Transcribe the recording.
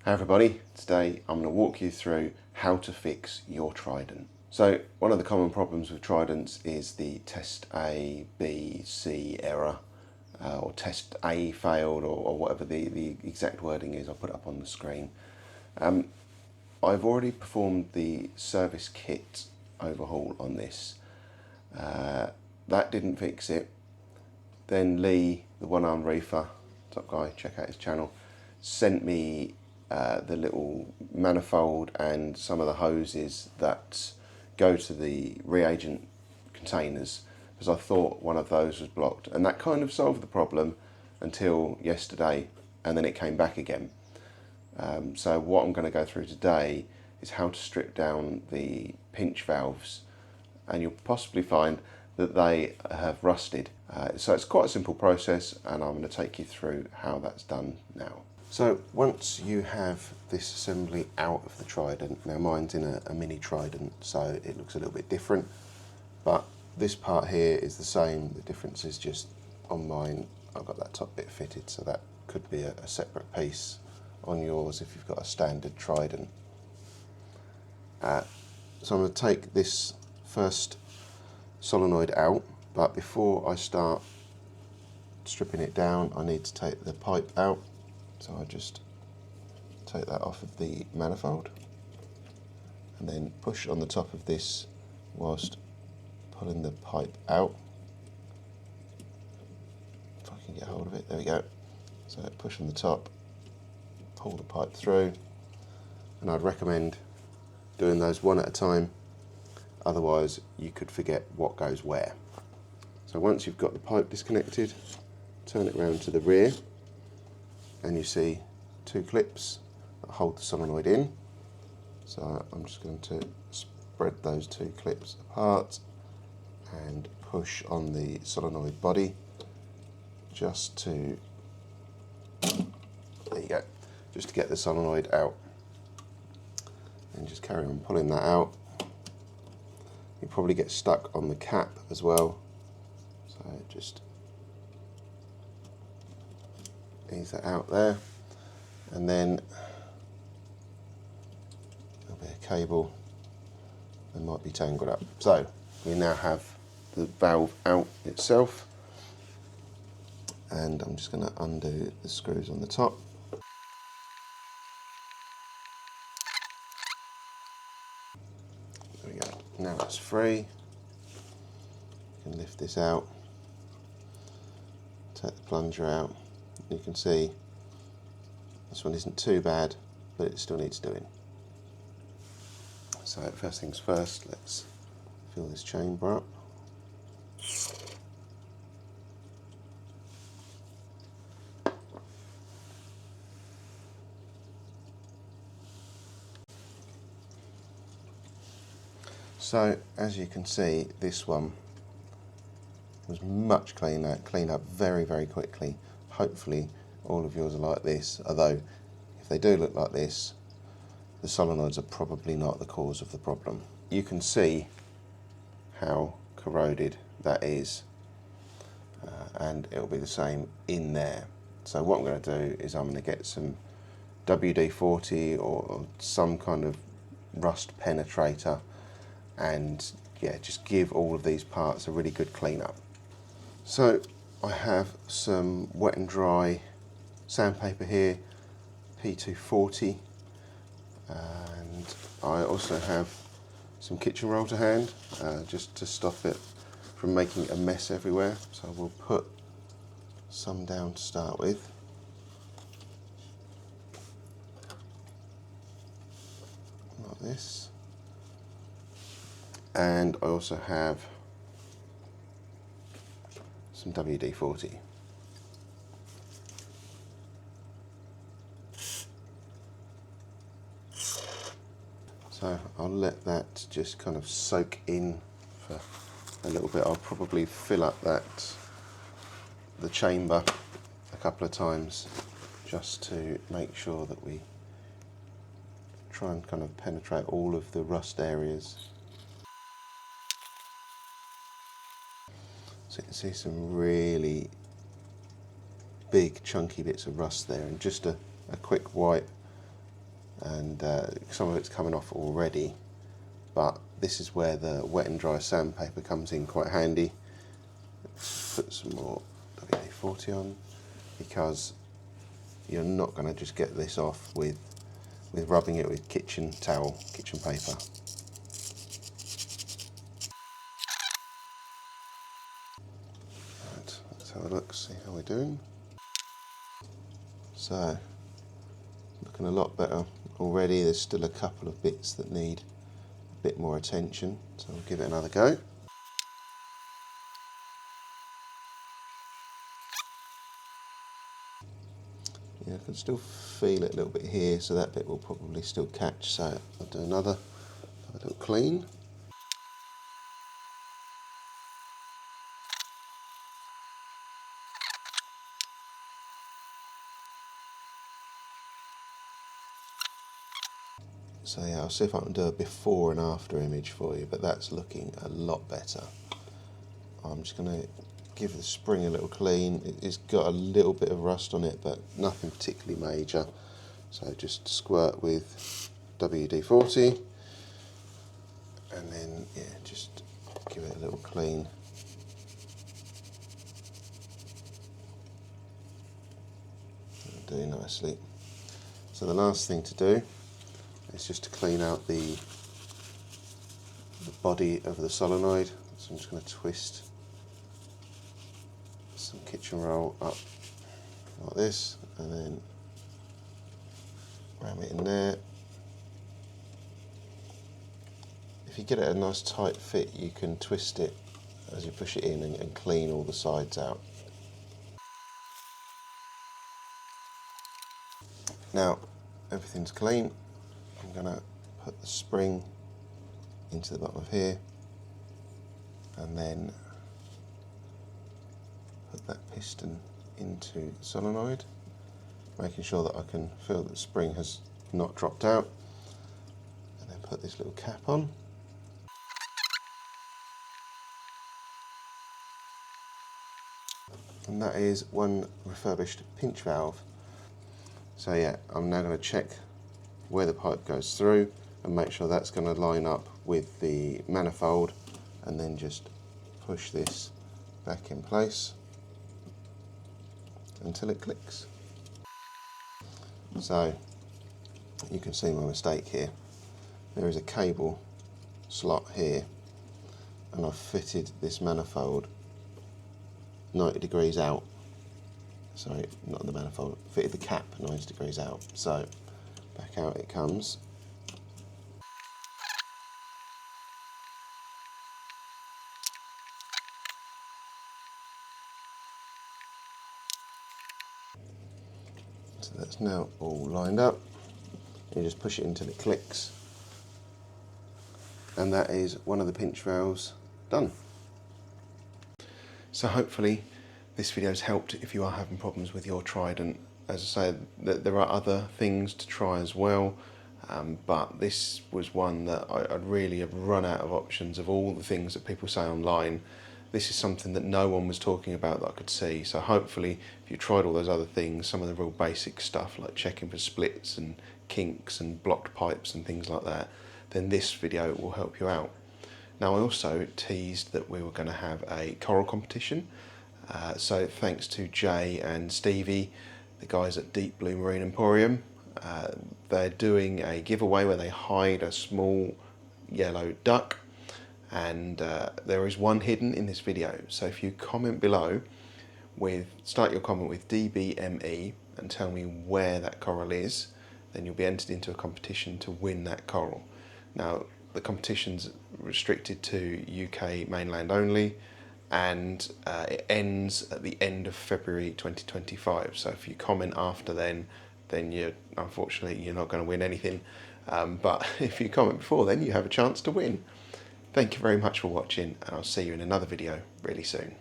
Hi everybody, today I'm going to walk you through how to fix your Trident. So one of the common problems with Tridents is the test A, B, C error, or test A failed, or whatever the exact wording is. I'll put it up on the screen. I've already performed the service kit overhaul on this. That didn't fix it. Then Lee, the one-armed Reefer, top guy, check out his channel, sent me the little manifold and some of the hoses that go to the reagent containers, because I thought one of those was blocked, and that kind of solved the problem until yesterday, and then it came back again. So what I'm going to go through today is how to strip down the pinch valves, and you'll possibly find that they have rusted. So it's quite a simple process, and I'm going to take you through how that's done now. So once you have this assembly out of the Trident, now mine's in a mini Trident, so it looks a little bit different, but this part here is the same. The difference is just on mine I've got that top bit fitted, so that could be a separate piece on yours if you've got a standard Trident. So I'm going to take this first solenoid out, but before I start stripping it down I need to take the pipe out. So I just take that off of the manifold and then push on the top of this whilst pulling the pipe out. If I can get hold of it, there we go. So push on the top, pull the pipe through, and I'd recommend doing those one at a time, otherwise you could forget what goes where. So once you've got the pipe disconnected, turn it round to the rear, and you see two clips that hold the solenoid in. So I'm just going to spread those two clips apart and push on the solenoid body just to, there you go, just to get the solenoid out. And just carry on pulling that out. You probably get stuck on the cap as well, so just ease that out there, and then there'll be a cable that might be tangled up. So we now have the valve out itself, and I'm just going to undo the screws on the top. There we go, now it's free. You can lift this out, take the plunger out. You can see this one isn't too bad, but it still needs doing. So first things first, let's fill this chamber up. So as you can see, this one was much cleaner, cleaned up very, very quickly. Hopefully all of yours are like this, although if they do look like this, the solenoids are probably not the cause of the problem. You can see how corroded that is, and it'll be the same in there. So what I'm going to do is I'm going to get some WD-40 or some kind of rust penetrator, and yeah, just give all of these parts a really good clean up. So I have some wet and dry sandpaper here, P240, and I also have some kitchen roll to hand, just to stop it from making a mess everywhere. So we'll put some down to start with. Like this. And I also have some WD-40. So I'll let that just kind of soak in for a little bit. I'll probably fill up the chamber a couple of times just to make sure that we try and kind of penetrate all of the rust areas. So you can see some really big chunky bits of rust there, and just a quick wipe and some of it's coming off already, but this is where the wet and dry sandpaper comes in quite handy. Put some more WD-40 on, because you're not going to just get this off with rubbing it with kitchen towel, kitchen paper. Right, let's have a look, see how we're doing. So, looking a lot better already. There's still a couple of bits that need a bit more attention, so we'll give it another go. Yeah, I can still feel it a little bit here, so that bit will probably still catch, so I'll do a little clean. So yeah, I'll see if I can do a before and after image for you, but that's looking a lot better. I'm just going to give the spring a little clean. It's got a little bit of rust on it, but nothing particularly major. So just squirt with WD-40, and then yeah, just give it a little clean. That'll do nicely. So the last thing to do is just to clean out the body of the solenoid. So I'm just going to twist some kitchen roll up like this, and then ram it in there. If you get it a nice tight fit, you can twist it as you push it in and clean all the sides out. Now everything's clean, I'm going to put the spring into the bottom of here, and then put that piston into the solenoid, making sure that I can feel that the spring has not dropped out, and then put this little cap on. And that is one refurbished pinch valve. So yeah, I'm now going to check where the pipe goes through and make sure that's going to line up with the manifold, and then just push this back in place until it clicks. So you can see my mistake here. There is a cable slot here, and I've fitted this manifold 90 degrees out. Sorry, not the manifold, fitted the cap 90 degrees out. So back out it comes. So that's now all lined up. You just push it until it clicks, and that is one of the pinch valves done. So hopefully this video has helped if you are having problems with your Trident. As I say, there are other things to try as well, but this was one that I really have run out of options of all the things that people say online. This is something that no one was talking about that I could see. So hopefully if you tried all those other things, some of the real basic stuff like checking for splits and kinks and blocked pipes and things like that, then this video will help you out. Now I also teased that we were going to have a coral competition. So thanks to Jay and Stevie, the guys at Deep Blue Marine Emporium, they're doing a giveaway where they hide a small yellow duck, and there is one hidden in this video. So if you comment below start your comment with DBME and tell me where that coral is, then you'll be entered into a competition to win that coral. Now the competition's restricted to UK mainland only, and it ends at the end of February 2025. So if you comment after then unfortunately you're not going to win anything, but if you comment before then, you have a chance to win. Thank you very much for watching, and I'll see you in another video really soon.